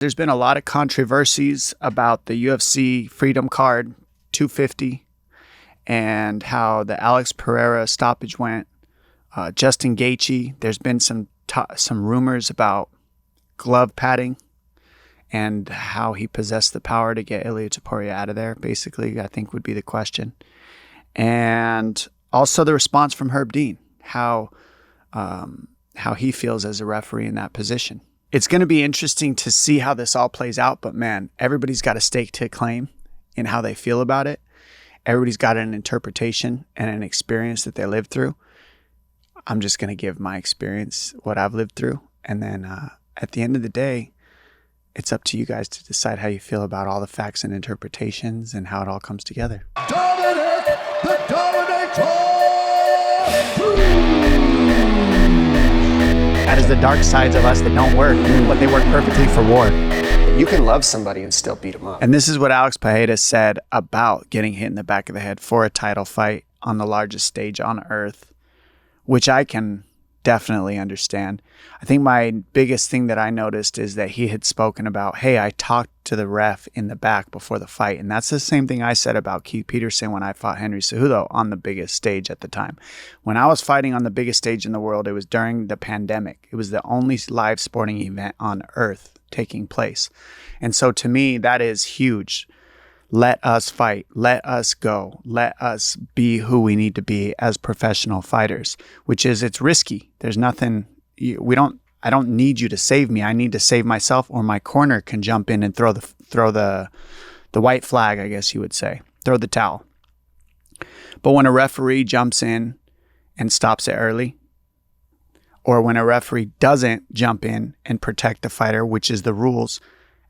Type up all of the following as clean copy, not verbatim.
There's been a lot of controversies about the UFC Freedom card 250 and how the Alex Pereira stoppage went. Justin Gaethje, there's been some rumors about glove padding and how he possessed the power to get Ilia Topuria out of there, basically, I think would be the question. And also the response from Herb Dean, how he feels as a referee in that position. It's going to be interesting to see how this all plays out, but man, everybody's got a stake to claim in how they feel about it. Everybody's got an interpretation and an experience that they lived through. I'm just going to give my experience, what I've lived through. And then at the end of the day, it's up to you guys to decide how you feel about all the facts and interpretations and how it all comes together. Dominick the Dominator! That is the dark sides of us that don't work, but they work perfectly for war. You can love somebody and still beat them up. And this is what Alex Pereira said about getting hit in the back of the head for a title fight on the largest stage on earth, which I can definitely understand. I think my biggest thing that I noticed is that he had spoken about, hey, I talked to the ref in the back before the fight. And that's the same thing I said about Keith Peterson when I fought Henry Cejudo on the biggest stage at the time. When I was fighting on the biggest stage in the world, it was during the pandemic. It was the only live sporting event on earth taking place. And so to me, that is huge. Let us fight. Let us go. Let us be who we need to be as professional fighters, which is, it's risky. There's nothing, I don't need you to save me. I need to save myself, or my corner can jump in and throw the white flag, I guess you would say, throw the towel. But when a referee jumps in and stops it early, or when a referee doesn't jump in and protect the fighter, which is the rules,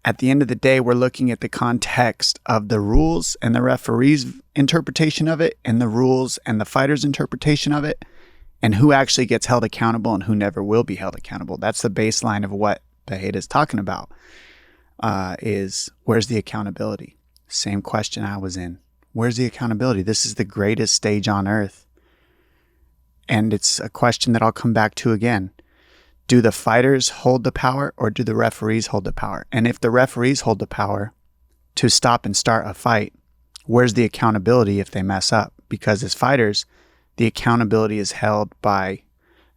at the end of the day, we're looking at the context of the rules and the referee's interpretation of it, and the rules and the fighter's interpretation of it, and who actually gets held accountable and who never will be held accountable. That's the baseline of what Pereira is talking about, is where's the accountability? Same question I was in. Where's the accountability? This is the greatest stage on earth. And it's a question that I'll come back to again. Do the fighters hold the power, or do the referees hold the power? And if the referees hold the power to stop and start a fight, where's the accountability if they mess up? Because as fighters, the accountability is held by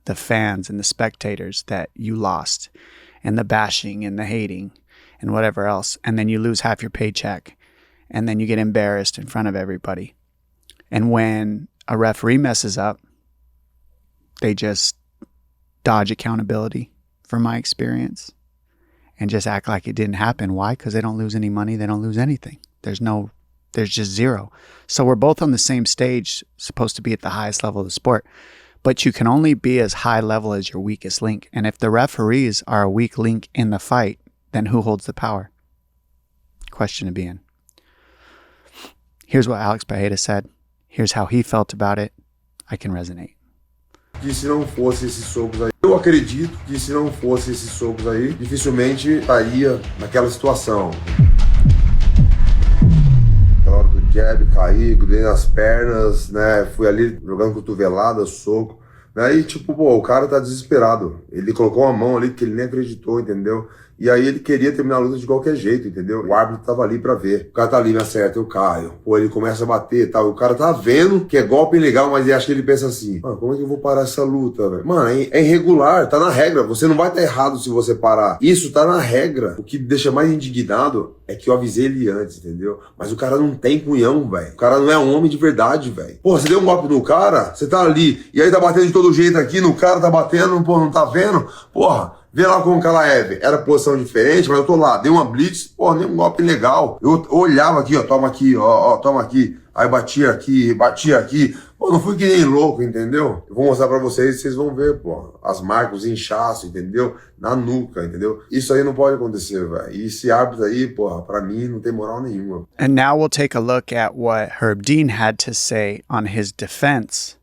the fans and the spectators that you lost, and the bashing and the hating and whatever else. And then you lose half your paycheck, and then you get embarrassed in front of everybody. And when a referee messes up, they just dodge accountability, from my experience, and just act like it didn't happen. Why? Because they don't lose any money. They don't lose anything. There's just zero. So we're both on the same stage, supposed to be at the highest level of the sport, but you can only be as high level as your weakest link. And if the referees are a weak link in the fight, then who holds the power? Question to be in. Here's what Alex Pereira said. Here's how he felt about it. I can resonate. Que se não fosse esses socos aí, eu acredito que se não fosse esses socos aí, dificilmente estaria naquela situação. Aquela hora do jab, caí, grudei nas pernas, né, fui ali jogando cotovelada, soco, né, e tipo, pô, o cara tá desesperado. Ele colocou uma mão ali que ele nem acreditou, entendeu? E aí ele queria terminar a luta de qualquer jeito, entendeu? O árbitro tava ali pra ver. O cara tá ali, me acerta, eu caio. Pô, ele começa a bater e tal. O cara tá vendo que é golpe ilegal, mas acho que ele pensa assim, mano, como é que eu vou parar essa luta, velho? Mano, é irregular, tá na regra. Você não vai estar errado se você parar. Isso tá na regra. O que me deixa mais indignado é que eu avisei ele antes, entendeu? Mas o cara não tem punhão, velho. O cara não é um homem de verdade, velho. Pô, você deu um golpe no cara, você tá ali, e aí tá batendo de todo jeito aqui, no cara tá batendo, pô, não tá vendo? Porra. Vê lá como que ela é, era posição diferente, mas eu tô lá, dei uma blitz, pô, nem um golpe legal. Eu olhava aqui, ó, toma aqui, ó, toma aqui. Aí batia aqui. Pô, não fui que nem louco, entendeu? Eu vou mostrar pra vocês, vocês vão ver, pô, as marcas, os inchaços, entendeu? Na nuca, entendeu? Isso aí não pode acontecer, velho. E esse árbitro aí, porra, pra mim não tem moral nenhuma. And now we'll take a look at what Herb Dean had to say on his defense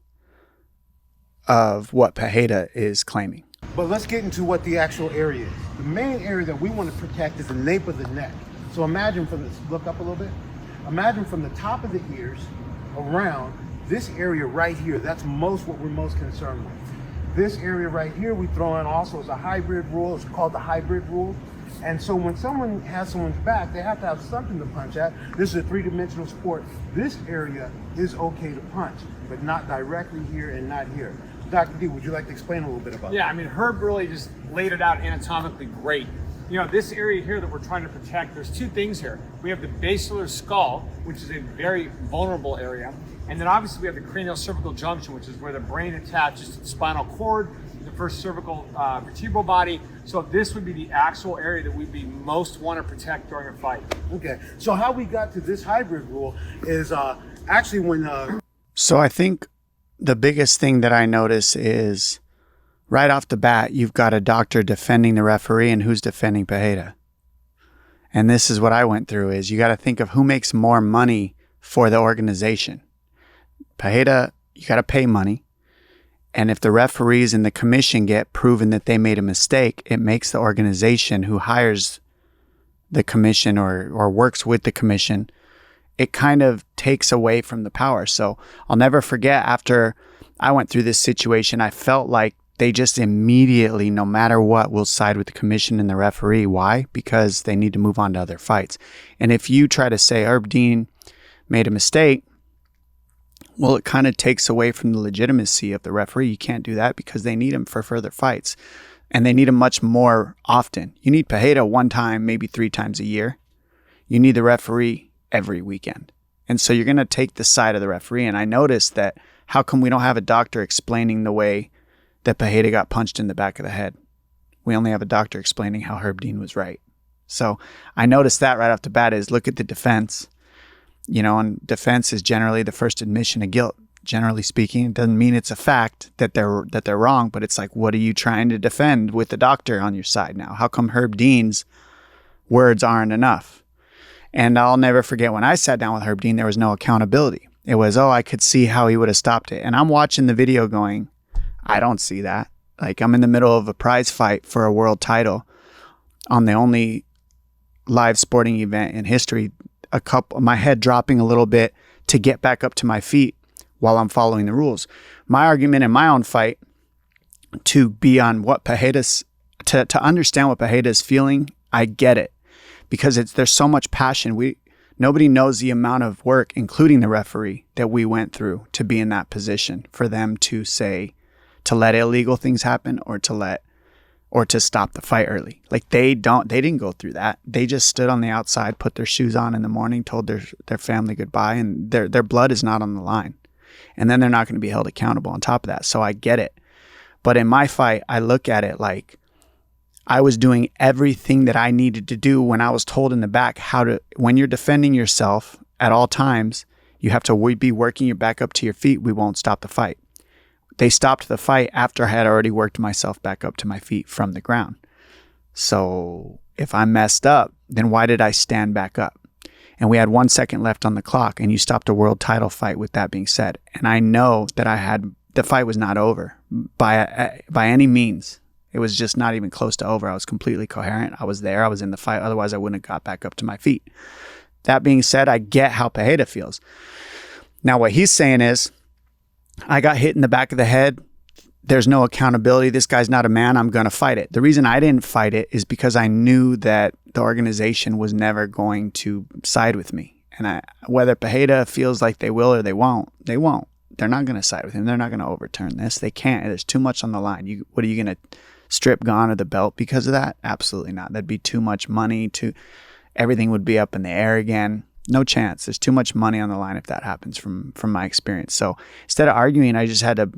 of what Pereira is claiming. But let's get into what the actual area is. The main area that we want to protect is the nape of the neck. So imagine from this, look up a little bit. Imagine from the top of the ears around this area right here. That's what we're most concerned with. This area right here, we throw in also as a hybrid rule. It's called the hybrid rule. And so when someone has someone's back, they have to have something to punch at. This is a three-dimensional sport. This area is okay to punch, but not directly here and not here. Dr. D, would you like to explain a little bit about that? Yeah, I mean, Herb really just laid it out anatomically great. You know, this area here that we're trying to protect, there's two things here. We have the basilar skull, which is a very vulnerable area. And then obviously we have the cranial cervical junction, which is where the brain attaches to the spinal cord, the first cervical vertebral body. So this would be the actual area that we'd be most want to protect during a fight. Okay, so how we got to this hybrid rule is actually when... So I think the biggest thing that I notice is right off the bat, you've got a doctor defending the referee, and who's defending Pereira. And this is what I went through is you got to think of who makes more money for the organization. Pereira, you got to pay money. And if the referees and the commission get proven that they made a mistake, it makes the organization who hires the commission or works with the commission, it kind of takes away from the power. So I'll never forget, after I went through this situation, I felt like they just immediately, no matter what, will side with the commission and the referee. Why? Because they need to move on to other fights. And if you try to say Herb Dean made a mistake, well, it kind of takes away from the legitimacy of the referee. You can't do that because they need him for further fights. And they need him much more often. You need Pereira one time, maybe 3 times a year. You need the referee every weekend. And so you're going to take the side of the referee. And I noticed that how come we don't have a doctor explaining the way that Pereira got punched in the back of the head? We only have a doctor explaining how Herb Dean was right. So I noticed that right off the bat is look at the defense. You know, and defense is generally the first admission of guilt. Generally speaking, it doesn't mean it's a fact that they're wrong, but it's like, what are you trying to defend with the doctor on your side now? How come Herb Dean's words aren't enough? And I'll never forget when I sat down with Herb Dean, there was no accountability. It was, I could see how he would have stopped it. And I'm watching the video going, I don't see that. Like, I'm in the middle of a prize fight for a world title on the only live sporting event in history, my head dropping a little bit to get back up to my feet while I'm following the rules. My argument in my own fight to be on what Pereira's, to understand what Pereira is feeling, I get it. Because there's so much passion. Nobody knows the amount of work, including the referee, that we went through to be in that position for them to say, to let illegal things happen or to stop the fight early. Like they didn't go through that. They just stood on the outside, put their shoes on in the morning, told their family goodbye, and their blood is not on the line. And then they're not going to be held accountable on top of that. So I get it. But in my fight, I look at it like I was doing everything that I needed to do when I was told in the back when you're defending yourself at all times, you have to be working your back up to your feet. We won't stop the fight. They stopped the fight after I had already worked myself back up to my feet from the ground. So if I messed up, then why did I stand back up? And we had 1 second left on the clock, and you stopped a world title fight with that being said. And I know that the fight was not over by any means. It was just not even close to over. I was completely coherent. I was there. I was in the fight. Otherwise, I wouldn't have got back up to my feet. That being said, I get how Pereira feels. Now, what he's saying is, I got hit in the back of the head. There's no accountability. This guy's not a man. I'm going to fight it. The reason I didn't fight it is because I knew that the organization was never going to side with me. And whether Pereira feels like they will or they won't, they won't. They're not going to side with him. They're not going to overturn this. They can't. There's too much on the line. What are you going to strip Gane of the belt because of that? Absolutely not. That'd be too much money. Everything would be up in the air again. No chance. There's too much money on the line if that happens from my experience. So instead of arguing, I just had to,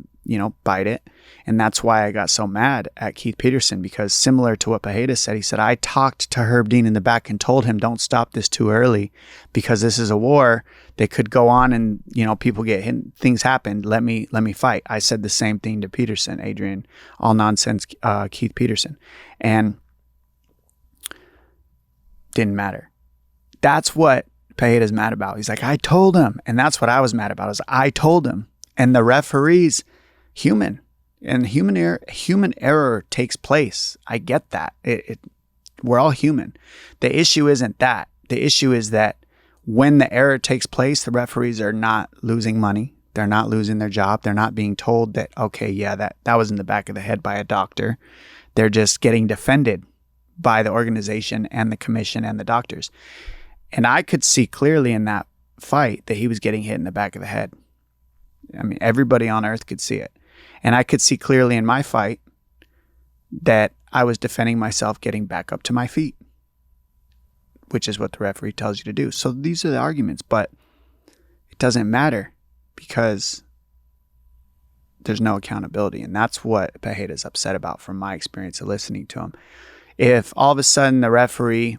bite it. And that's why I got so mad at Keith Peterson, because similar to what Pereira said, he said, I talked to Herb Dean in the back and told him, don't stop this too early because this is a war that could go on and, people get hit, things happen. Let me fight. I said the same thing to Peterson, Adrian, all nonsense, Keith Peterson. And didn't matter. That's what Pereira's mad about. He's like, I told him. And that's what I was mad about, is I told him. And the referee's human. And human error takes place. I get that. We're all human. The issue isn't that. The issue is that when the error takes place, the referees are not losing money. They're not losing their job. They're not being told that, okay, yeah, that was in the back of the head by a doctor. They're just getting defended by the organization and the commission and the doctors. And I could see clearly in that fight that he was getting hit in the back of the head. I mean, everybody on earth could see it. And I could see clearly in my fight that I was defending myself getting back up to my feet, which is what the referee tells you to do. So these are the arguments, but it doesn't matter because there's no accountability. And that's what Pereira's upset about from my experience of listening to him. If all of a sudden the referee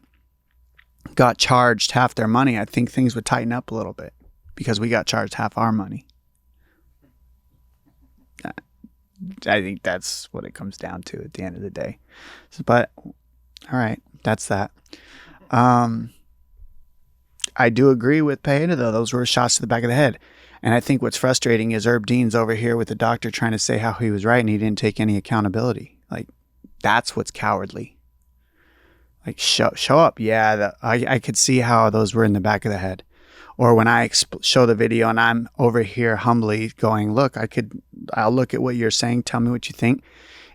got charged half their money, I think things would tighten up a little bit because we got charged half our money. I think that's what it comes down to at the end of the day. But all right, that's that. I do agree with Pereira, though. Those were shots to the back of the head. And I think what's frustrating is Herb Dean's over here with the doctor trying to say how he was right and he didn't take any accountability. Like, that's what's cowardly. Like, show up. Yeah, I could see how those were in the back of the head. Or when I show the video and I'm over here humbly going, look, I'll look at what you're saying. Tell me what you think.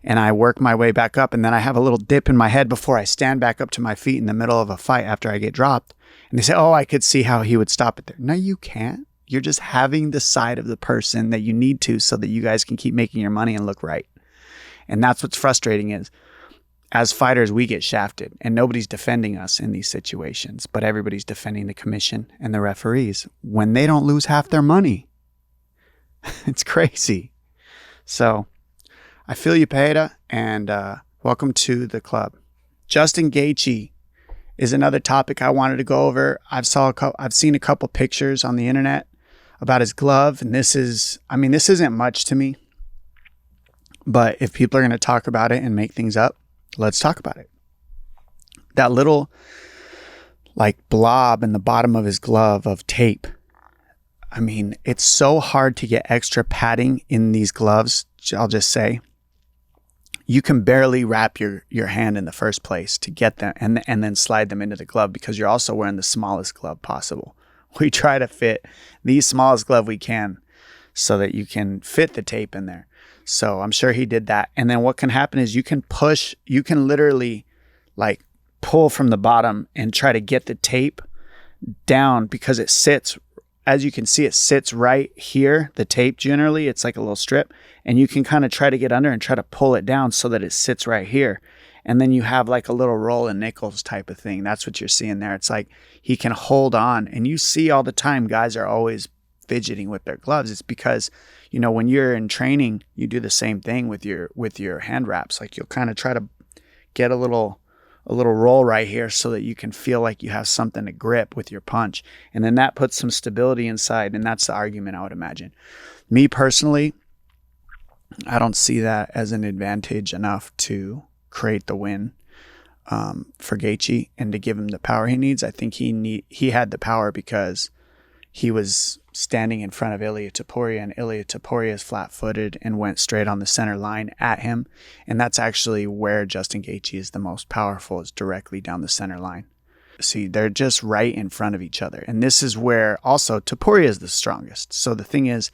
And I work my way back up. And then I have a little dip in my head before I stand back up to my feet in the middle of a fight after I get dropped. And they say, oh, I could see how he would stop it there. No, you can't. You're just having the side of the person that you need to so that you guys can keep making your money and look right. And that's what's frustrating is as fighters, we get shafted and nobody's defending us in these situations, but everybody's defending the commission and the referees when they don't lose half their money. It's crazy. So I feel you, Pereira, and welcome to the club. Justin Gaethje is another topic I wanted to go over. I've seen a couple pictures on the internet about his glove, and this isn't much to me, but if people are going to talk about it and make things up, let's talk about it. That little blob in the bottom of his glove of tape. I mean, it's so hard to get extra padding in these gloves. I'll just say you can barely wrap your hand in the first place to get them and then slide them into the glove because you're also wearing the smallest glove possible. We try to fit the smallest glove we can so that you can fit the tape in there. So I'm sure he did that. And then what can happen is you can literally pull from the bottom and try to get the tape down because it sits, as you can see, it sits right here. The tape generally, it's like a little strip, and you can kind of try to get under and try to pull it down so that it sits right here. And then you have like a little roll of nickels type of thing. That's what you're seeing there. It's like he can hold on, and you see all the time guys are always fidgeting with their gloves. It's because, when you're in training, you do the same thing with your hand wraps. Like you'll kind of try to get a little roll right here so that you can feel like you have something to grip with your punch. And then that puts some stability inside. And that's the argument, I would imagine. Me personally, I don't see that as an advantage enough to create the win for Gaethje and to give him the power he needs. I think he had the power because he was standing in front of Ilia Topuria, and Ilia Topuria is flat-footed and went straight on the center line at him. And that's actually where Justin Gaethje is the most powerful, is directly down the center line. See, they're just right in front of each other. And this is where also Topuria is the strongest. So the thing is,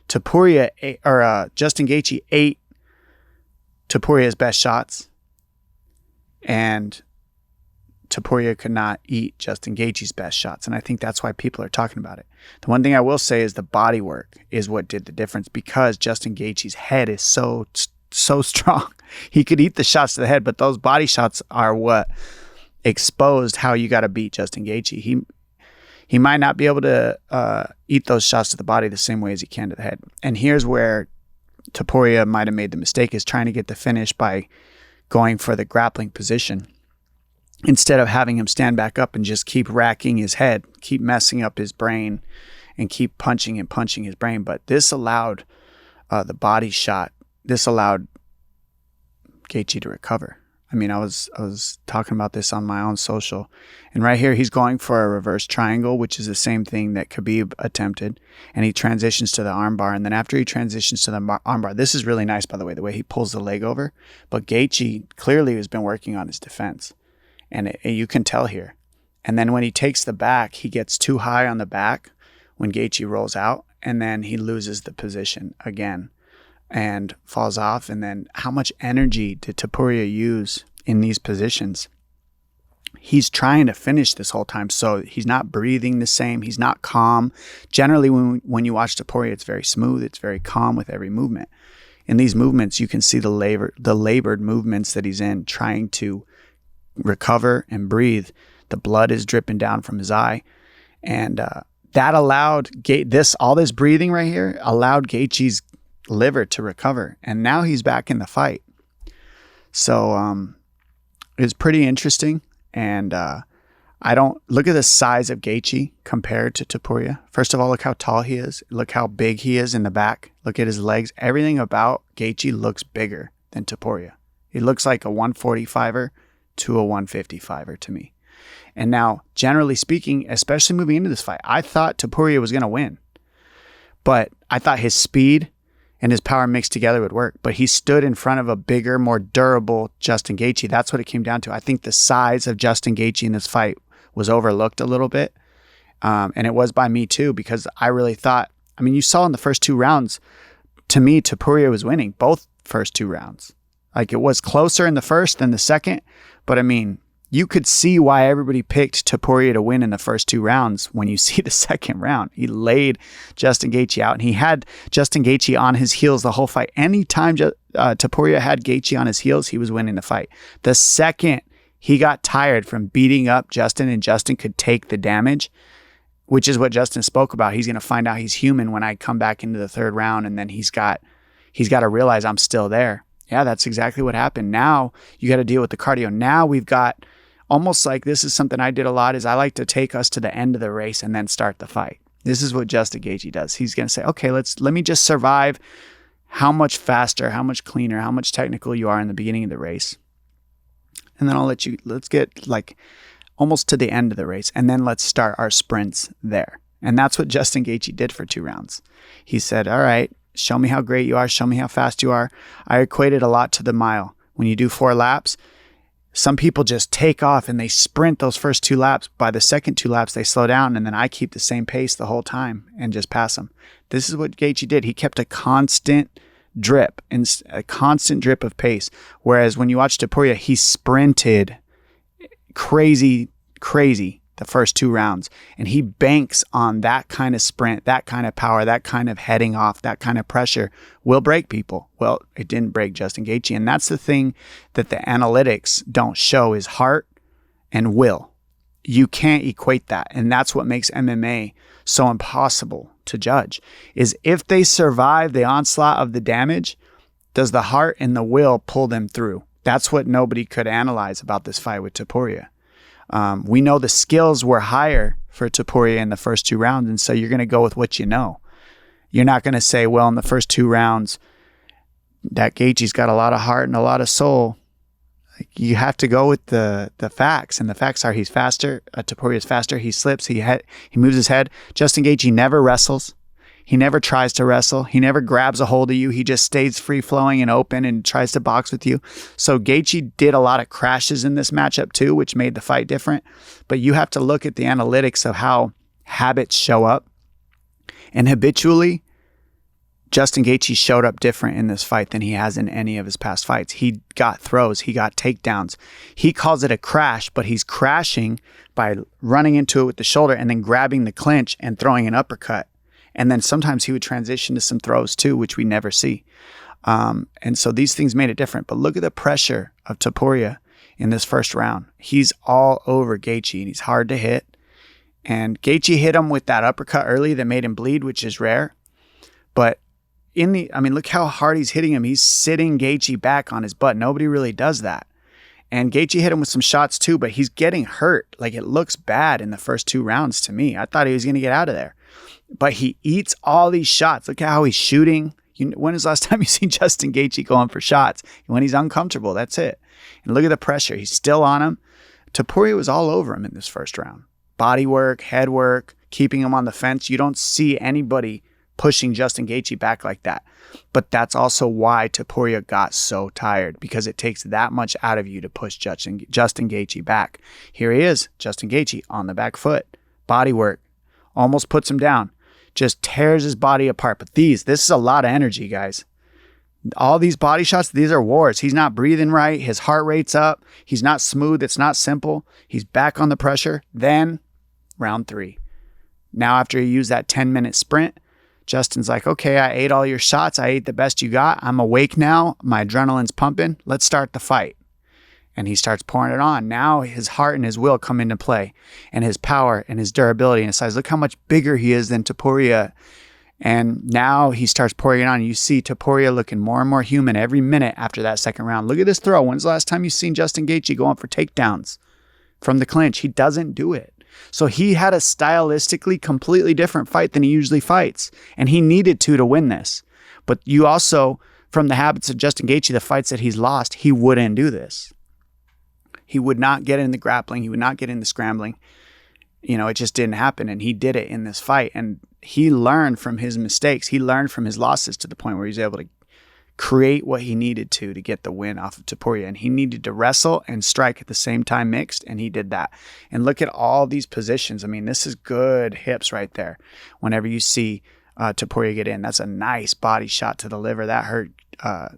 Justin Gaethje ate Topuria's best shots, and Topuria could not eat Justin Gaethje's best shots. And I think that's why people are talking about it. The one thing I will say is the body work is what did the difference, because Justin Gaethje's head is so strong. He could eat the shots to the head, but those body shots are what exposed how you got to beat Justin Gaethje. He might not be able to eat those shots to the body the same way as he can to the head. And here's where Topuria might have made the mistake, is trying to get the finish by going for the grappling position, instead of having him stand back up and just keep racking his head, keep messing up his brain, and keep punching his brain. But this allowed the body shot. This allowed Gaethje to recover. I mean, I was talking about this on my own social. And right here, he's going for a reverse triangle, which is the same thing that Khabib attempted. And he transitions to the armbar. And then after he transitions to the armbar, this is really nice, by the way he pulls the leg over. But Gaethje clearly has been working on his defense. And you can tell here. And then when he takes the back, he gets too high on the back when Gaethje rolls out. And then he loses the position again and falls off. And then how much energy did Topuria use in these positions? he's trying to finish this whole time. So he's not breathing the same. He's not calm. Generally, when you watch Topuria, it's very smooth. It's very calm with every movement. In these movements, you can see the labored movements that he's in, trying to recover and breathe. The blood is dripping down from his eye. And that allowed all this breathing right here allowed Gaethje's liver to recover. And now he's back in the fight. So it's pretty interesting. And I don't look at the size of Gaethje compared to Topuria. First of all, look how tall he is. Look how big he is in the back. Look at his legs. Everything about Gaethje looks bigger than Topuria. He looks like a 145er to a 155er to me. And now, generally speaking, especially moving into this fight, I thought Topuria was going to win. But I thought his speed and his power mixed together would work. But he stood in front of a bigger, more durable Justin Gaethje. That's what it came down to. I think the size of Justin Gaethje in this fight was overlooked a little bit. And it was by me too, because I really thought, I mean, you saw in the first 2 rounds, to me, Topuria was winning both first 2 rounds. Like, it was closer in the first than the second. But I mean, you could see why everybody picked Topuria to win in the first 2 rounds when you see the second round. He laid Justin Gaethje out, and he had Justin Gaethje on his heels the whole fight. Anytime Topuria had Gaethje on his heels, he was winning the fight. The second he got tired from beating up Justin and Justin could take the damage, which is what Justin spoke about. He's going to find out he's human when I come back into the 3rd round, and then he's got to realize I'm still there. Yeah, that's exactly what happened. Now you got to deal with the cardio. Now we've got almost like, this is something I did a lot, is I like to take us to the end of the race and then start the fight. This is what Justin Gaethje does. He's going to say, okay, let me just survive how much faster, how much cleaner, how much technical you are in the beginning of the race. And then let's get like almost to the end of the race. And then let's start our sprints there. And that's what Justin Gaethje did for 2 rounds. He said, all right, show me how great you are. Show me how fast you are. I equated a lot to the mile. When you do 4 laps, some people just take off and they sprint those first 2 laps. By the second 2 laps, they slow down, and then I keep the same pace the whole time and just pass them. This is what Gaethje did. He kept a constant drip of pace. Whereas when you watch Topuria, he sprinted crazy the first 2 rounds. And he banks on that kind of sprint, that kind of power, that kind of heading off, that kind of pressure will break people. Well, it didn't break Justin Gaethje. And that's the thing that the analytics don't show, is heart and will. You can't equate that. And that's what makes MMA so impossible to judge, is if they survive the onslaught of the damage, does the heart and the will pull them through? That's what nobody could analyze about this fight with Topuria. We know the skills were higher for Topuria in the first 2 rounds, and so you're going to go with what you know. You're not going to say, well, in the first 2 rounds, that Gaethje's got a lot of heart and a lot of soul. Like, you have to go with the facts, and the facts are he's faster. Topuria's faster. He slips. He moves his head. Justin Gaethje never wrestles. He never tries to wrestle. He never grabs a hold of you. He just stays free-flowing and open and tries to box with you. So Gaethje did a lot of crashes in this matchup too, which made the fight different. But you have to look at the analytics of how habits show up. And habitually, Justin Gaethje showed up different in this fight than he has in any of his past fights. He got throws. He got takedowns. He calls it a crash, but he's crashing by running into it with the shoulder and then grabbing the clinch and throwing an uppercut. And then sometimes he would transition to some throws too, which we never see. And so these things made it different. But look at the pressure of Topuria in this first round. He's all over Gaethje, and he's hard to hit. And Gaethje hit him with that uppercut early that made him bleed, which is rare. But look how hard he's hitting him. He's sitting Gaethje back on his butt. Nobody really does that. And Gaethje hit him with some shots too, but he's getting hurt. Like, it looks bad in the first 2 rounds to me. I thought he was going to get out of there. But he eats all these shots. Look at how he's shooting. When was the last time you seen Justin Gaethje going for shots? When he's uncomfortable, that's it. And look at the pressure. He's still on him. Topuria was all over him in this first round. Body work, head work, keeping him on the fence. You don't see anybody pushing Justin Gaethje back like that. But that's also why Topuria got so tired, because it takes that much out of you to push Justin Gaethje back. Here he is, Justin Gaethje on the back foot. Body work. Almost puts him down. Just tears his body apart. But this is a lot of energy, guys. All these body shots, these are wars. He's not breathing right. His heart rate's up. He's not smooth. It's not simple. He's back on the pressure. Then round 3. Now after he used that 10-minute sprint, Justin's like, okay, I ate all your shots. I ate the best you got. I'm awake now. My adrenaline's pumping. Let's start the fight. And he starts pouring it on. Now his heart and his will come into play, and his power and his durability and his size. Look how much bigger he is than Topuria. And now he starts pouring it on. You see Topuria looking more and more human every minute after that second round. Look at this throw. When's the last time you've seen Justin Gaethje going for takedowns from the clinch? He doesn't do it. So he had a stylistically completely different fight than he usually fights. And he needed to win this. But you also, from the habits of Justin Gaethje, the fights that he's lost, he wouldn't do this. He would not get in the grappling. He would not get in the scrambling. It just didn't happen. And he did it in this fight. And he learned from his mistakes. He learned from his losses to the point where he was able to create what he needed to get the win off of Topuria. And he needed to wrestle and strike at the same time mixed, and he did that. And look at all these positions. I mean, this is good hips right there. Whenever you see Topuria get in, that's a nice body shot to the liver. That hurt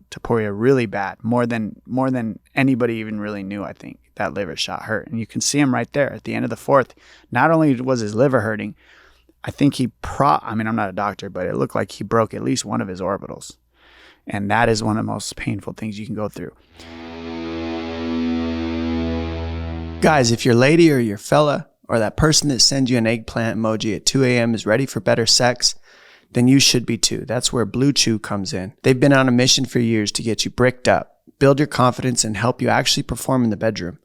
Topuria really bad, more than anybody even really knew. I think that liver shot hurt. And you can see him right there at the end of the 4th. Not only was his liver hurting, I think I'm not a doctor, but it looked like he broke at least one of his orbitals. And that is one of the most painful things you can go through. Guys, if your lady or your fella or that person that sends you an eggplant emoji at 2 a.m. is ready for better sex, then you should be too. That's where Blue Chew comes in. They've been on a mission for years to get you bricked up, build your confidence, and help you actually perform in the bedroom.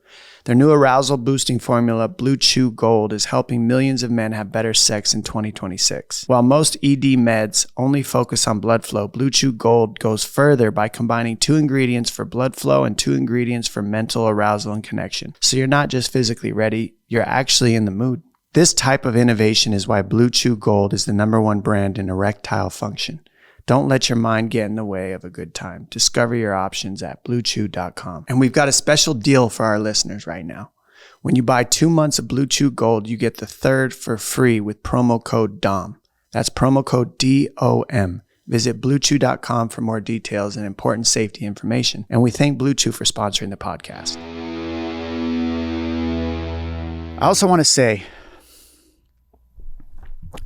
Their new arousal boosting formula, Blue Chew Gold, is helping millions of men have better sex in 2026. While most ED meds only focus on blood flow, Blue Chew Gold goes further by combining 2 ingredients for blood flow and 2 ingredients for mental arousal and connection. So you're not just physically ready, you're actually in the mood. This type of innovation is why Blue Chew Gold is the #1 brand in erectile function. Don't let your mind get in the way of a good time. Discover your options at BlueChew.com. And we've got a special deal for our listeners right now. When you buy 2 months of Blue Chew Gold, you get the 3rd for free with promo code DOM. That's promo code DOM. Visit BlueChew.com for more details and important safety information. And we thank Blue Chew for sponsoring the podcast. I also want to say,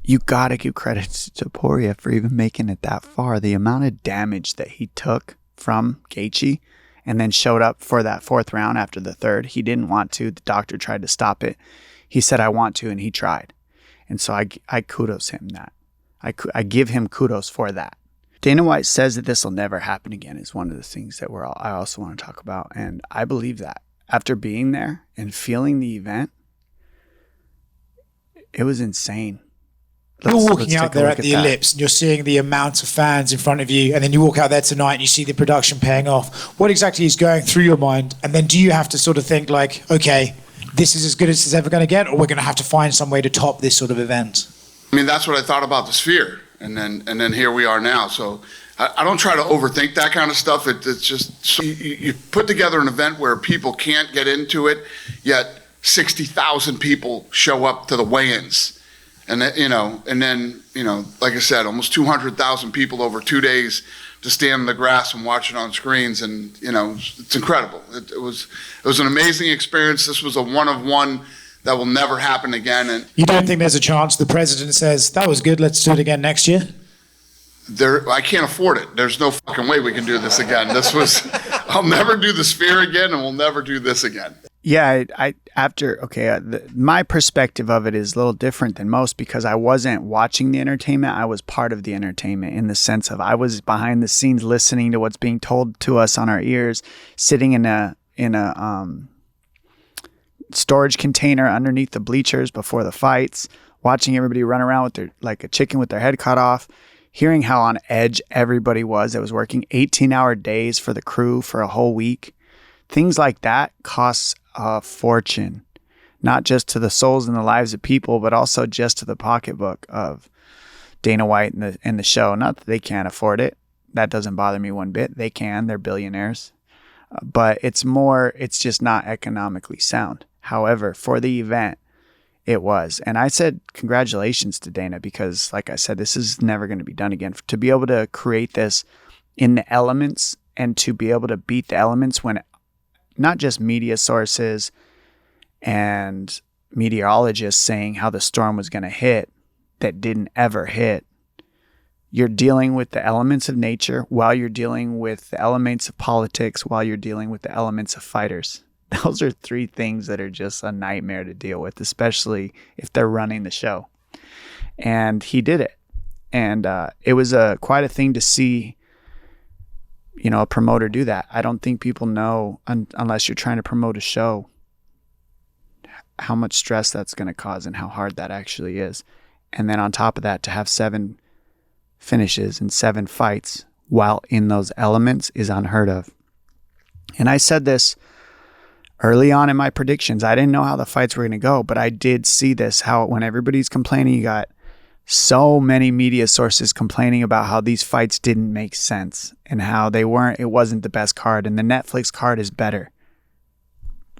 you got to give credit to Topuria for even making it that far. The amount of damage that he took from Gaethje and then showed up for that 4th round after the 3rd. He didn't want to. The doctor tried to stop it. He said, I want to, and he tried. And so I kudos him that. I give him kudos for that. Dana White says that this will never happen again is one of the things that I also want to talk about. And I believe that. After being there and feeling the event, it was insane. You're walking out there at the Ellipse and you're seeing the amount of fans in front of you, and then you walk out there tonight and you see the production paying off. What exactly is going through your mind? And then do you have to sort of think like, okay, this is as good as it's ever going to get, or we're going to have to find some way to top this sort of event? I mean, that's what I thought about the Sphere, and then here we are now. So I don't try to overthink that kind of stuff. It's just so you put together an event where people can't get into it, yet 60,000 people show up to the weigh-ins. And then, like I said, almost 200,000 people over 2 days to stand in the grass and watch it on screens. And, it's incredible. It was an amazing experience. This was a one-of-one that will never happen again. And you don't think there's a chance the president says, that was good, let's do it again next year? I can't afford it. There's no fucking way we can do this again. I'll never do the Sphere again, and we'll never do this again. Yeah, my perspective of it is a little different than most because I wasn't watching the entertainment. I was part of the entertainment in the sense of I was behind the scenes listening to what's being told to us on our ears, sitting in a storage container underneath the bleachers before the fights, watching everybody run around with their like a chicken with their head cut off, hearing how on edge everybody was that was working 18-hour days for the crew for a whole week. Things like that costs a fortune, not just to the souls and the lives of people, but also just to the pocketbook of Dana White and the show. Not that they can't afford it. That doesn't bother me one bit. They can. They're billionaires. But it's just not economically sound. However, for the event, it was. And I said congratulations to Dana because, like I said, this is never going to be done again. To be able to create this in the elements and to be able to beat the elements when not just media sources and meteorologists saying how the storm was going to hit that didn't ever hit. You're dealing with the elements of nature while you're dealing with the elements of politics, while you're dealing with the elements of fighters. Those are three things that are just a nightmare to deal with, especially if they're running the show. And he did it. And it was quite a thing to see, a promoter do that. I don't think people know, unless you're trying to promote a show, how much stress that's going to cause and how hard that actually is. And then on top of that, to have 7 finishes and 7 fights while in those elements is unheard of. And I said this early on in my predictions. I didn't know how the fights were going to go, but I did see this, how when everybody's complaining, you got so many media sources complaining about how these fights didn't make sense and how it wasn't the best card and the Netflix card is better.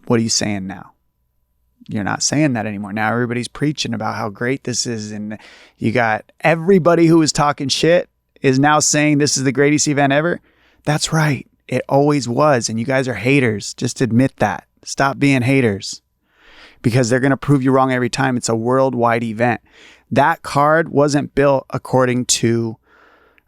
What are you saying now? You're not saying that anymore. Now everybody's preaching about how great this is. And you got everybody who was talking shit is now saying this is the greatest event ever. That's right. It always was. And you guys are haters. Just admit that. Stop being haters, because they're going to prove you wrong every time. It's a worldwide event. That card wasn't built according to,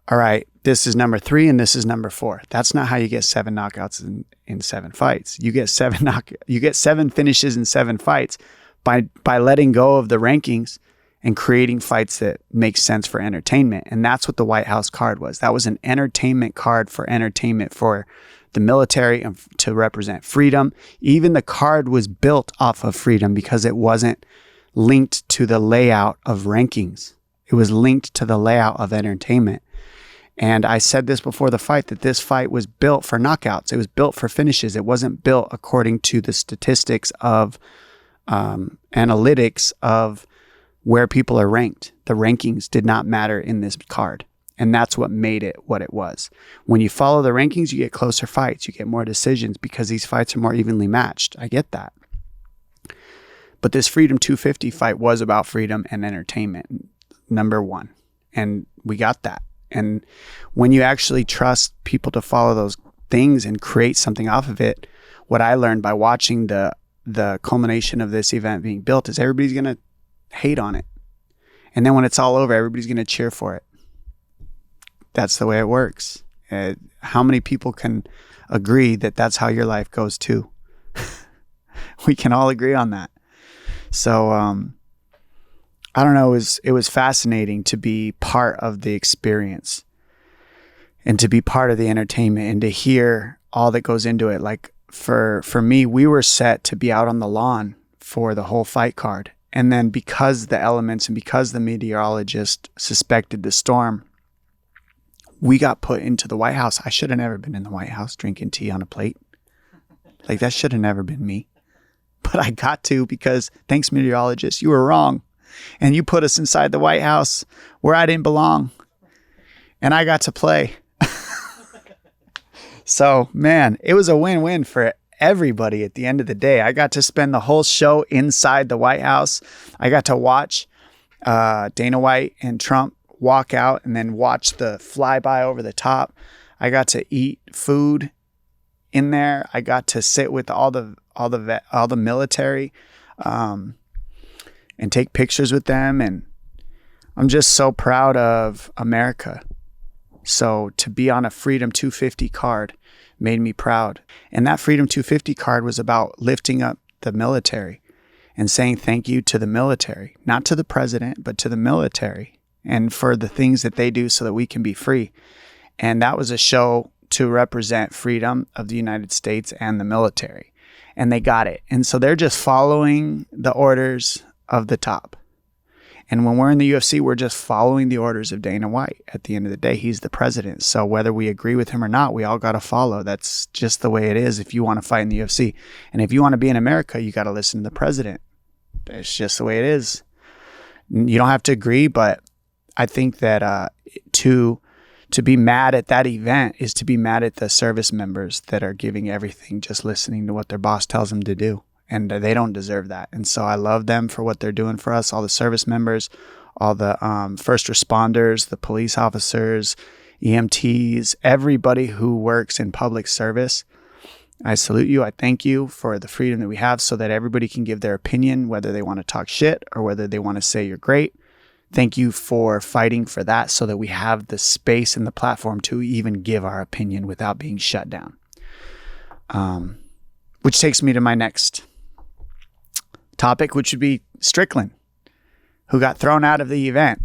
all right, this is number 3 and this is number 4. That's not how you get 7 knockouts in 7 fights. You get 7 finishes in 7 fights by letting go of the rankings and creating fights that make sense for entertainment. And that's what the White House card was. That was an entertainment card for entertainment for the military and to represent freedom. Even the card was built off of freedom because it wasn't linked to the layout of rankings. It was linked to the layout of entertainment. And I said this before the fight, that this fight was built for knockouts. It was built for finishes. It wasn't built according to the statistics of analytics of where people are ranked. The rankings did not matter in this card. And that's what made it what it was. When you follow the rankings, you get closer fights. You get more decisions because these fights are more evenly matched. I get that. But this Freedom 250 fight was about freedom and entertainment, number 1. And we got that. And when you actually trust people to follow those things and create something off of it, what I learned by watching the culmination of this event being built is everybody's going to hate on it. And then when it's all over, everybody's going to cheer for it. That's the way it works. How many people can agree that that's how your life goes too? We can all agree on that. So, I don't know, it was fascinating to be part of the experience and to be part of the entertainment and to hear all that goes into it. Like for me, we were set to be out on the lawn for the whole fight card. And then because the elements and because the meteorologist suspected the storm, we got put into the White House. I should have never been in the White House drinking tea on a plate. Like that should have never been me. But I got to, because thanks, meteorologist, you were wrong. And you put us inside the White House where I didn't belong. And I got to play. So, man, it was a win-win for everybody at the end of the day. I got to spend the whole show inside the White House. I got to watch Dana White and Trump walk out and then watch the flyby over the top. I got to eat food in there. I got to sit with all the military and take pictures with them. And I'm just so proud of America. So to be on a Freedom 250 card made me proud. And that Freedom 250 card was about lifting up the military and saying thank you to the military, not to the president, but to the military and for the things that they do so that we can be free. And that was a show to represent freedom of the United States and the military. And they got it. And so they're just following the orders of the top. And when we're in the UFC, we're just following the orders of Dana White. At the end of the day, he's the president. So whether we agree with him or not, we all got to follow. That's just the way it is if you want to fight in the UFC. And if you want to be in America, you got to listen to the president. It's just the way it is. You don't have to agree, but I think that to be mad at that event is to be mad at the service members that are giving everything, just listening to what their boss tells them to do. And they don't deserve that. And so I love them for what they're doing for us, all the service members, all the first responders, the police officers EMTs, everybody who works in public service. I salute you. I thank you for the freedom that we have so that everybody can give their opinion, whether they want to talk shit or whether they want to say you're great. Thank you for fighting for that so that we have the space and the platform to even give our opinion without being shut down. Which takes me to my next topic, which would be Strickland, who got thrown out of the event.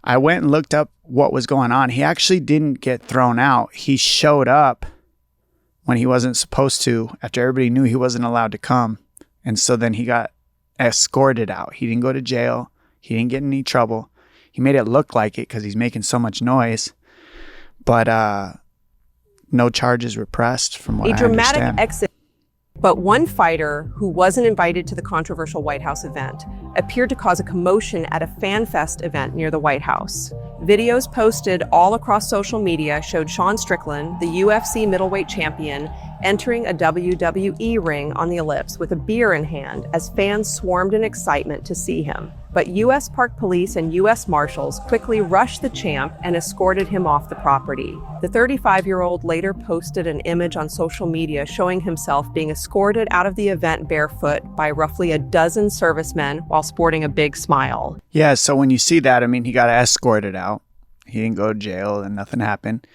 I went and looked up what was going on. He actually didn't get thrown out. He showed up when he wasn't supposed to, after everybody knew he wasn't allowed to come. And so then he got escorted out. He didn't go to jail. He didn't get in any trouble. He made it look like it because he's making so much noise. But no charges were pressed from what I understand. A dramatic exit. But one fighter who wasn't invited to the controversial White House event appeared to cause a commotion at a fan fest event near the White House. Videos posted all across social media showed Sean Strickland, the UFC middleweight champion, entering a WWE ring on the ellipse with a beer in hand as fans swarmed in excitement to see him. But U.S. Park Police and U.S. Marshals quickly rushed the champ and escorted him off the property. The 35-year-old later posted an image on social media showing himself being escorted out of the event barefoot by roughly a dozen servicemen while sporting a big smile. Yeah, so when you see that, I mean, he got escorted out. He didn't go to jail and nothing happened.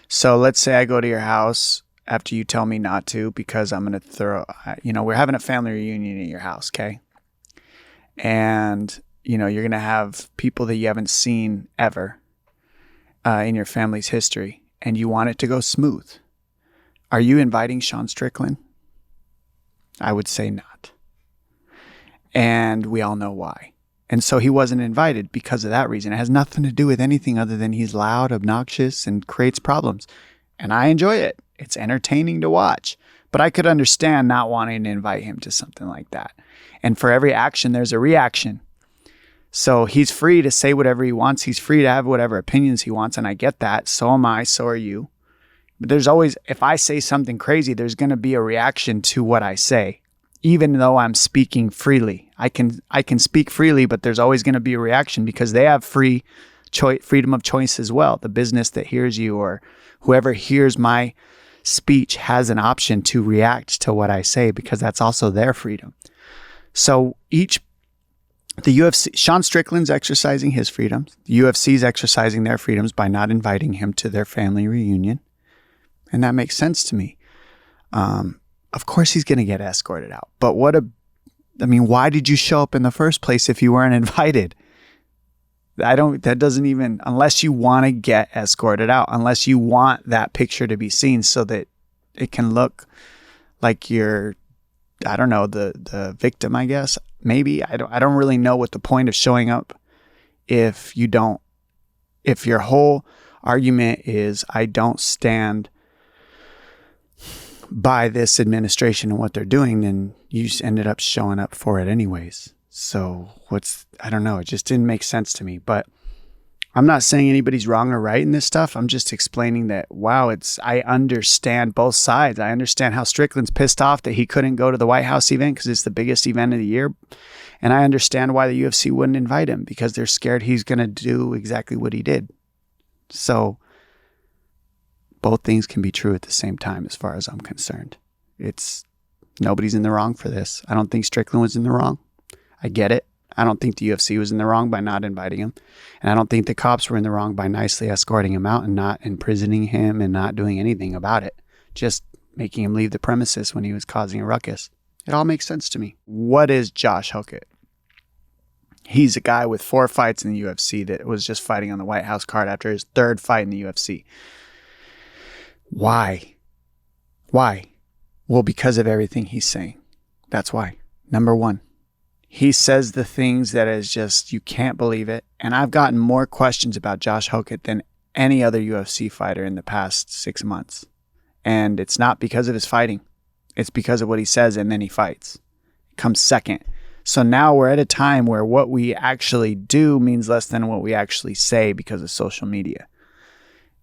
So let's say I go to your house after you tell me not to because I'm going to we're having a family reunion at your house, okay? And, you're going to have people that you haven't seen ever in your family's history, and you want it to go smooth. Are you inviting Sean Strickland? I would say not. And we all know why. And so he wasn't invited because of that reason. It has nothing to do with anything other than he's loud, obnoxious, and creates problems. And I enjoy it. It's entertaining to watch. But I could understand not wanting to invite him to something like that. And for every action, there's a reaction. So he's free to say whatever he wants. He's free to have whatever opinions he wants. And I get that. So am I. So are you. But there's always, if I say something crazy, there's going to be a reaction to what I say. Even though I'm speaking freely, I can speak freely, but there's always going to be a reaction because they have freedom of choice as well. The business that hears you or whoever hears my speech has an option to react to what I say because that's also their freedom. So the UFC, Sean Strickland's exercising his freedoms. The UFC's exercising their freedoms by not inviting him to their family reunion. And that makes sense to me. Of course he's going to get escorted out. But why did you show up in the first place if you weren't invited? Unless you want to get escorted out, unless you want that picture to be seen so that it can look like you're, the victim, I guess. Maybe. I don't really know what the point of showing up if your whole argument is, I don't stand by this administration and what they're doing, then you just ended up showing up for it anyways. So I don't know. It just didn't make sense to me, but I'm not saying anybody's wrong or right in this stuff. I'm just explaining that, I understand both sides. I understand how Strickland's pissed off that he couldn't go to the White House event because it's the biggest event of the year. And I understand why the UFC wouldn't invite him because they're scared he's going to do exactly what he did. So both things can be true at the same time as far as I'm concerned. Nobody's in the wrong for this. I don't think Strickland was in the wrong. I get it. I don't think the UFC was in the wrong by not inviting him. And I don't think the cops were in the wrong by nicely escorting him out and not imprisoning him and not doing anything about it. Just making him leave the premises when he was causing a ruckus. It all makes sense to me. What is Josh Hokit? He's a guy with 4 fights in the UFC that was just fighting on the White House card after his 3rd fight in the UFC. Why? Well, because of everything he's saying. That's why. Number 1, he says the things that is just, you can't believe it. And I've gotten more questions about Josh Hokit than any other UFC fighter in the past 6 months. And it's not because of his fighting. It's because of what he says and then he fights. It comes second. So now we're at a time where what we actually do means less than what we actually say because of social media.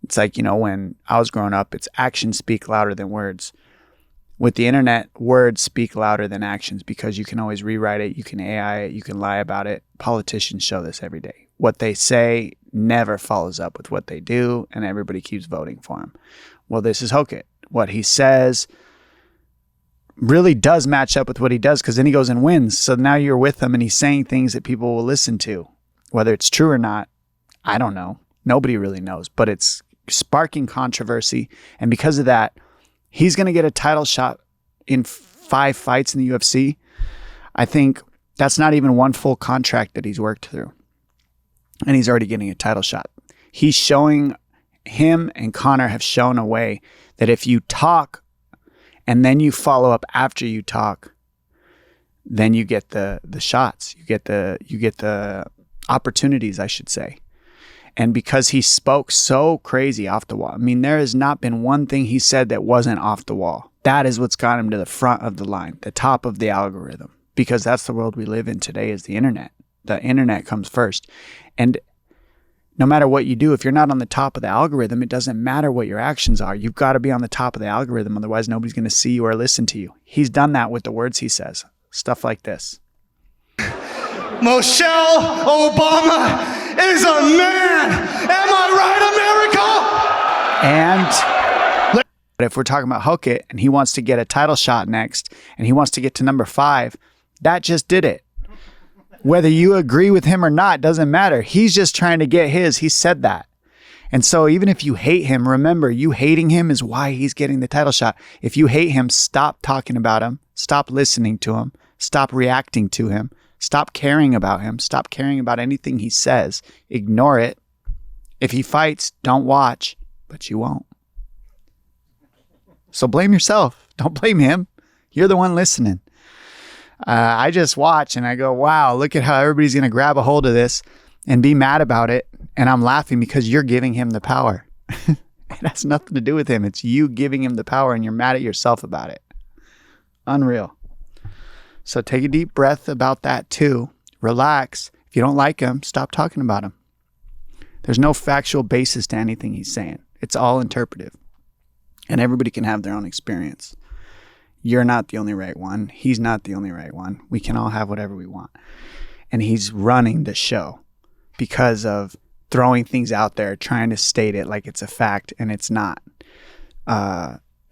It's like, when I was growing up, it's actions speak louder than words. With the internet, words speak louder than actions because you can always rewrite it, you can AI it, you can lie about it. Politicians show this every day. What they say never follows up with what they do, and everybody keeps voting for him. Well, this is Hokit. What he says really does match up with what he does, because then he goes and wins. So now you're with him and he's saying things that people will listen to. Whether it's true or not, I don't know. Nobody really knows, but it's sparking controversy. And because of that, he's going to get a title shot in 5 fights in the UFC. I think that's not even one full contract that he's worked through. And he's already getting a title shot. He's showing, him and Conor have shown a way that if you talk and then you follow up after you talk, then you get the shots. You get the opportunities, I should say. And because he spoke so crazy off the wall, I mean, there has not been one thing he said that wasn't off the wall. That is what's got him to the front of the line, the top of the algorithm, because that's the world we live in today, is the internet. The internet comes first. And no matter what you do, if you're not on the top of the algorithm, it doesn't matter what your actions are. You've got to be on the top of the algorithm. Otherwise, nobody's going to see you or listen to you. He's done that with the words he says. Stuff like this. Michelle Obama is a man. Am I right, America? And if we're talking about Hokit and he wants to get a title shot next and he wants to get to number 5, that just did it. Whether you agree with him or not doesn't matter. He's just trying to get his. He said that. And so even if you hate him, remember, you hating him is why he's getting the title shot. If you hate him, stop talking about him. Stop listening to him. Stop reacting to him. Stop caring about him. Stop caring about anything he says. Ignore it. If he fights, don't watch, but you won't. So blame yourself. Don't blame him. You're the one listening. I just watch and I go, wow, look at how everybody's going to grab a hold of this and be mad about it. And I'm laughing because you're giving him the power. It has nothing to do with him. It's you giving him the power and you're mad at yourself about it. Unreal. So take a deep breath about that too. Relax. If you don't like him, stop talking about him. There's no factual basis to anything he's saying. It's all interpretive. And everybody can have their own experience. You're not the only right one. He's not the only right one. We can all have whatever we want. And he's running the show because of throwing things out there, trying to state it like it's a fact, and it's not.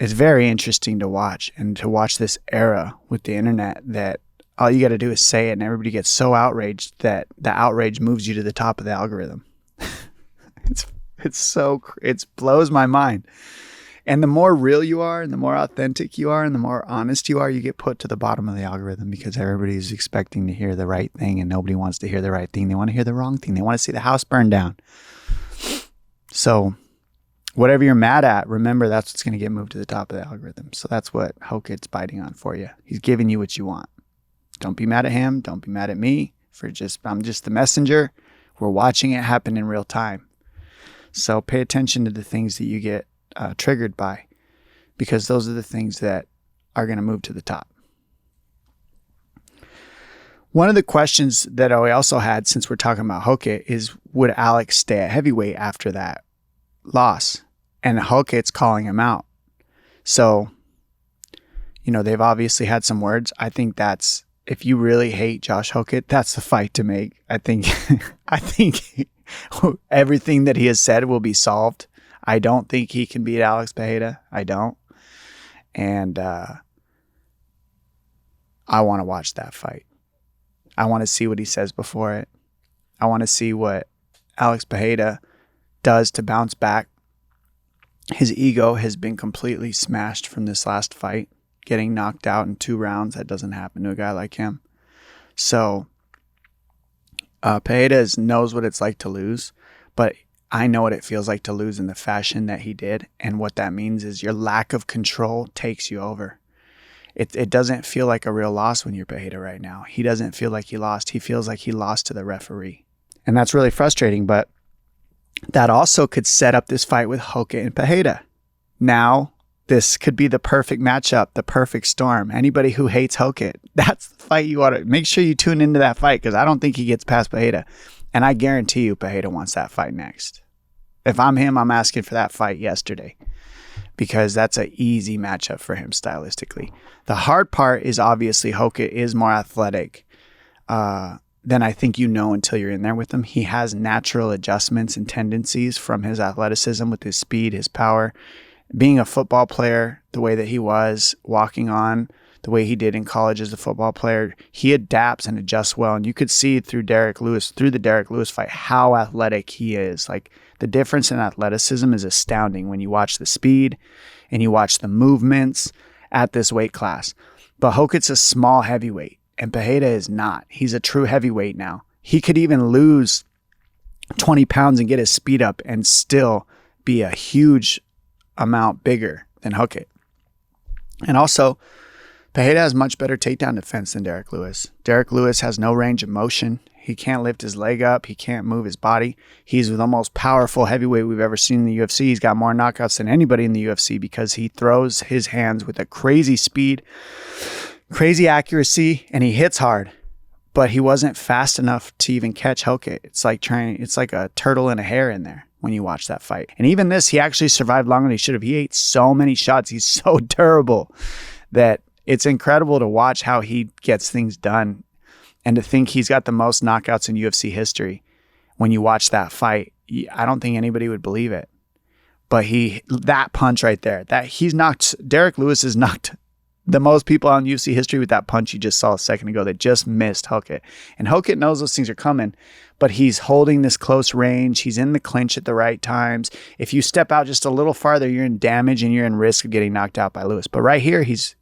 It's very interesting to watch, and to watch this era with the internet that all you got to do is say it and everybody gets so outraged that the outrage moves you to the top of the algorithm. It blows my mind. And the more real you are and the more authentic you are and the more honest you are, you get put to the bottom of the algorithm because everybody's expecting to hear the right thing and nobody wants to hear the right thing. They want to hear the wrong thing. They want to see the house burn down. So whatever you're mad at, remember that's what's going to get moved to the top of the algorithm. So that's what Hokit's biting on for you. He's giving you what you want. Don't be mad at him. Don't be mad at me. I'm just the messenger. We're watching it happen in real time. So pay attention to the things that you get triggered by, because those are the things that are going to move to the top. One of the questions that I also had, since we're talking about Hokit, is would Alex stay at heavyweight after that loss? And Hokit's calling him out. So, they've obviously had some words. I think that's, if you really hate Josh Hokit, that's the fight to make. I think everything that he has said will be solved. I don't think he can beat Alex Pereira. I don't. And I want to watch that fight. I want to see what he says before it. I want to see what Alex Pereira does to bounce back. His ego has been completely smashed from this last fight. Getting knocked out in 2 rounds, that doesn't happen to a guy like him. So Pereira knows what it's like to lose, but I know what it feels like to lose in the fashion that he did. And what that means is your lack of control takes you over. It doesn't feel like a real loss when you're Pereira right now. He doesn't feel like he lost. He feels like he lost to the referee. And that's really frustrating, but that also could set up this fight with Hokit and Pereira. Now, this could be the perfect matchup, the perfect storm. Anybody who hates Hokit, that's the fight you ought to make sure you tune into that fight, because I don't think he gets past Pereira. And I guarantee you Pereira wants that fight next. If I'm him, I'm asking for that fight yesterday, because that's an easy matchup for him stylistically. The hard part is obviously Hokit is more athletic. then I think you know until you're in there with him. He has natural adjustments and tendencies from his athleticism with his speed, his power. Being a football player, the way that he was, walking on the way he did in college as a football player, he adapts and adjusts well. And you could see through the Derek Lewis fight, how athletic he is. Like, the difference in athleticism is astounding when you watch the speed and you watch the movements at this weight class. But Hokit's a small heavyweight, and Pereira is not. He's a true heavyweight now. He could even lose 20 pounds and get his speed up and still be a huge amount bigger than Hokit. And also, Pereira has much better takedown defense than Derek Lewis. Derek Lewis has no range of motion. He can't lift his leg up. He can't move his body. He's the most powerful heavyweight we've ever seen in the UFC. He's got more knockouts than anybody in the UFC because he throws his hands with a crazy speed, crazy accuracy, and he hits hard. But he wasn't fast enough to even catch Hokit. It's like a turtle and a hare in there when you watch that fight. And even this, he actually survived longer than he should have. He ate so many shots. He's so durable that it's incredible to watch how he gets things done. And to think he's got the most knockouts in UFC history. When you watch that fight, I don't think anybody would believe it. But that punch right there, Derek Lewis has knocked the most people on UFC history with that punch you just saw a second ago that just missed Hokit. And Hokit knows those things are coming, but he's holding this close range. He's in the clinch at the right times. If you step out just a little farther, you're in damage and you're in risk of getting knocked out by Lewis. But right here, he's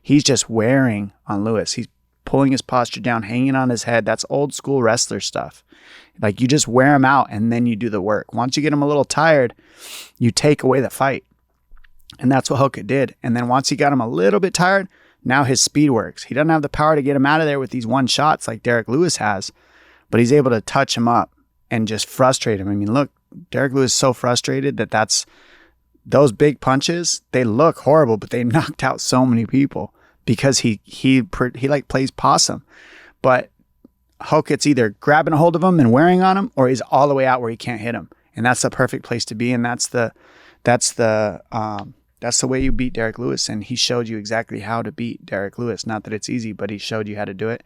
just wearing on Lewis. He's pulling his posture down, hanging on his head. That's old school wrestler stuff. Like, you just wear him out and then you do the work. Once you get him a little tired, you take away the fight. And that's what Hokit did. And then once he got him a little bit tired, now his speed works. He doesn't have the power to get him out of there with these one shots like Derek Lewis has, but he's able to touch him up and just frustrate him. I mean, look, Derek Lewis is so frustrated that those big punches, they look horrible, but they knocked out so many people because he like plays possum. But Hokit's either grabbing a hold of him and wearing on him, or he's all the way out where he can't hit him. And that's the perfect place to be. And that's the way you beat Derek Lewis. And he showed you exactly how to beat Derek Lewis. Not that it's easy, but he showed you how to do it.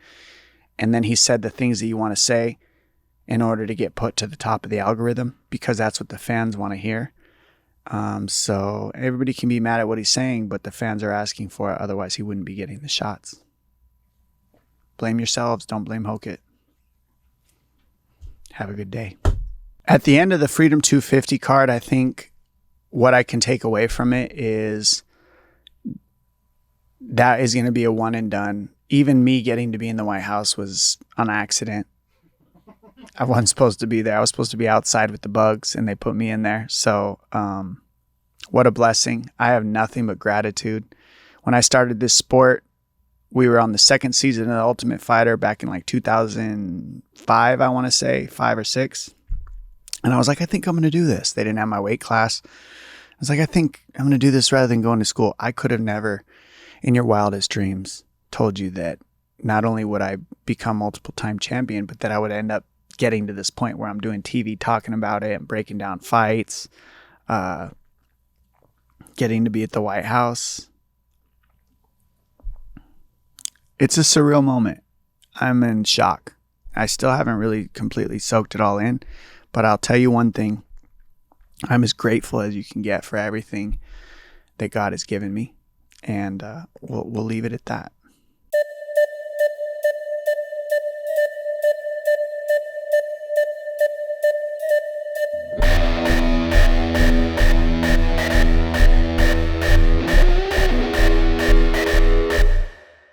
And then he said the things that you want to say in order to get put to the top of the algorithm, because that's what the fans want to hear. So everybody can be mad at what he's saying, but the fans are asking for it. Otherwise, he wouldn't be getting the shots. Blame yourselves. Don't blame Hokit. Have a good day. At the end of the Freedom 250 card, I think what I can take away from it is that is going to be a one and done. Even me getting to be in the White House was an accident. I wasn't supposed to be there. I was supposed to be outside with the bugs, and they put me in there. So what a blessing. I have nothing but gratitude. When I started this sport, we were on the second season of The Ultimate Fighter back in like 2005, I want to say, 5 or 6. And I was like, I think I'm going to do this. They didn't have my weight class. I was like, I think I'm going to do this rather than going to school. I could have never, in your wildest dreams, told you that not only would I become multiple time champion, but that I would end up getting to this point where I'm doing TV talking about it and breaking down fights, getting to be at the White House. It's a surreal moment. I'm in shock. I still haven't really completely soaked it all in, but I'll tell you one thing. I'm as grateful as you can get for everything that God has given me, and we'll leave it at that.